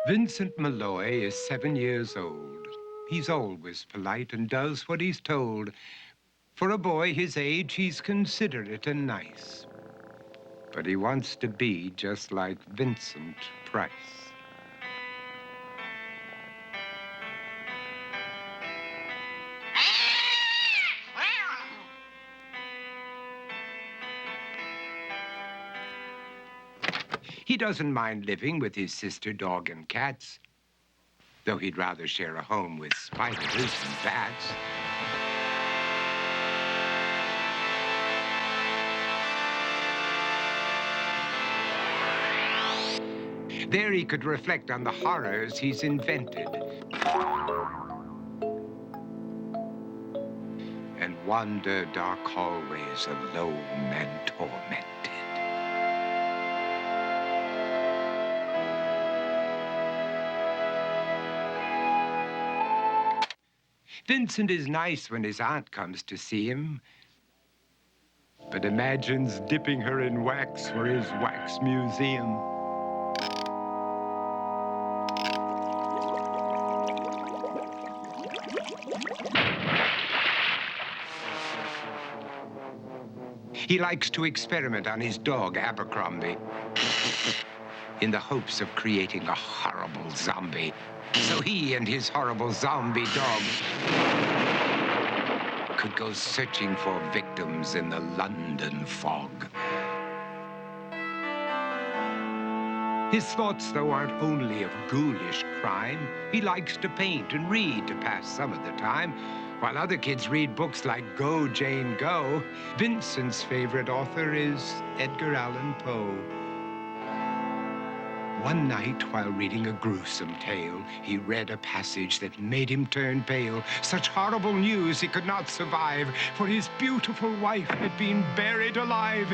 Vincent Malloy is 7 years old. He's always polite and does what he's told. For a boy his age, he's considerate and nice. But he wants to be just like Vincent Price. He doesn't mind living with his sister, dog, and cats, though he'd rather share a home with spiders and bats. There he could reflect on the horrors he's invented and wander dark hallways alone and tormented. Vincent is nice when his aunt comes to see him, but imagines dipping her in wax for his wax museum. He likes to experiment on his dog, Abercrombie, in the hopes of creating a horrible zombie. So he and his horrible zombie dog could go searching for victims in the London fog. His thoughts, though, aren't only of ghoulish crime. He likes to paint and read to pass some of the time. While other kids read books like Go, Jane, Go, Vincent's favorite author is Edgar Allan Poe. One night, while reading a gruesome tale, he read a passage that made him turn pale. Such horrible news he could not survive, for his beautiful wife had been buried alive.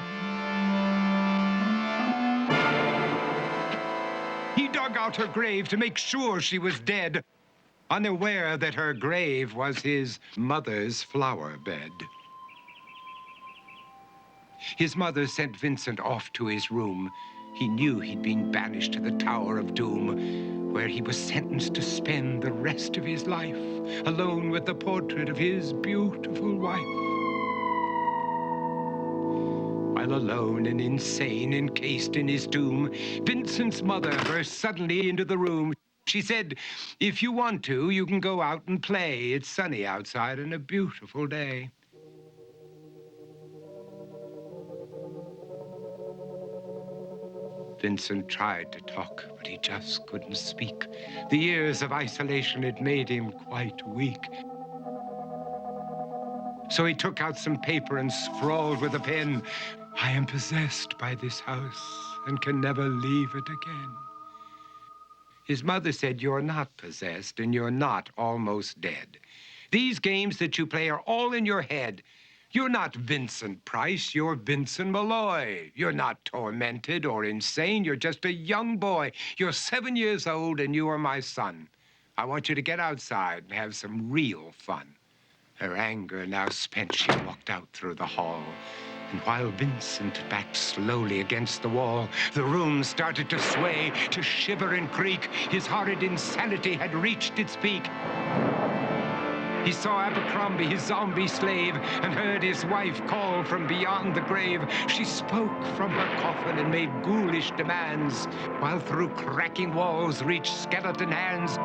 He dug out her grave to make sure she was dead, unaware that her grave was his mother's flower bed. His mother sent Vincent off to his room. He knew he'd been banished to the Tower of Doom, where he was sentenced to spend the rest of his life alone with the portrait of his beautiful wife. While alone and insane, encased in his tomb, Vincent's mother burst suddenly into the room. She said, "If you want to, you can go out and play. It's sunny outside and a beautiful day." Vincent tried to talk, but he just couldn't speak. The years of isolation had made him quite weak. So he took out some paper and scrawled with a pen, "I am possessed by this house and can never leave it again." His mother said, "You're not possessed and you're not almost dead. These games that you play are all in your head. You're not Vincent Price, you're Vincent Malloy. You're not tormented or insane, you're just a young boy. You're 7 years old and you are my son. I want you to get outside and have some real fun." Her anger now spent, she walked out through the hall. And while Vincent backed slowly against the wall, the room started to sway, to shiver and creak. His horrid insanity had reached its peak. He saw Abercrombie, his zombie slave, and heard his wife call from beyond the grave. She spoke from her coffin and made ghoulish demands, while through cracking walls reached skeleton hands.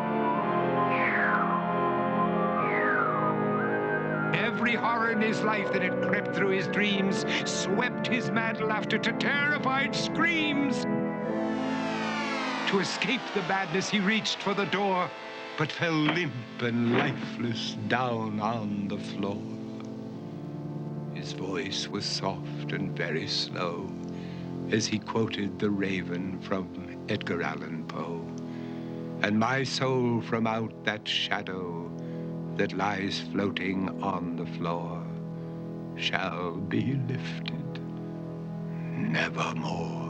Every horror in his life that had crept through his dreams swept his mad laughter to terrified screams. To escape the madness, he reached for the door, but fell limp and lifeless down on the floor. His voice was soft and very slow as he quoted The Raven from Edgar Allan Poe. "And my soul from out that shadow that lies floating on the floor shall be lifted nevermore."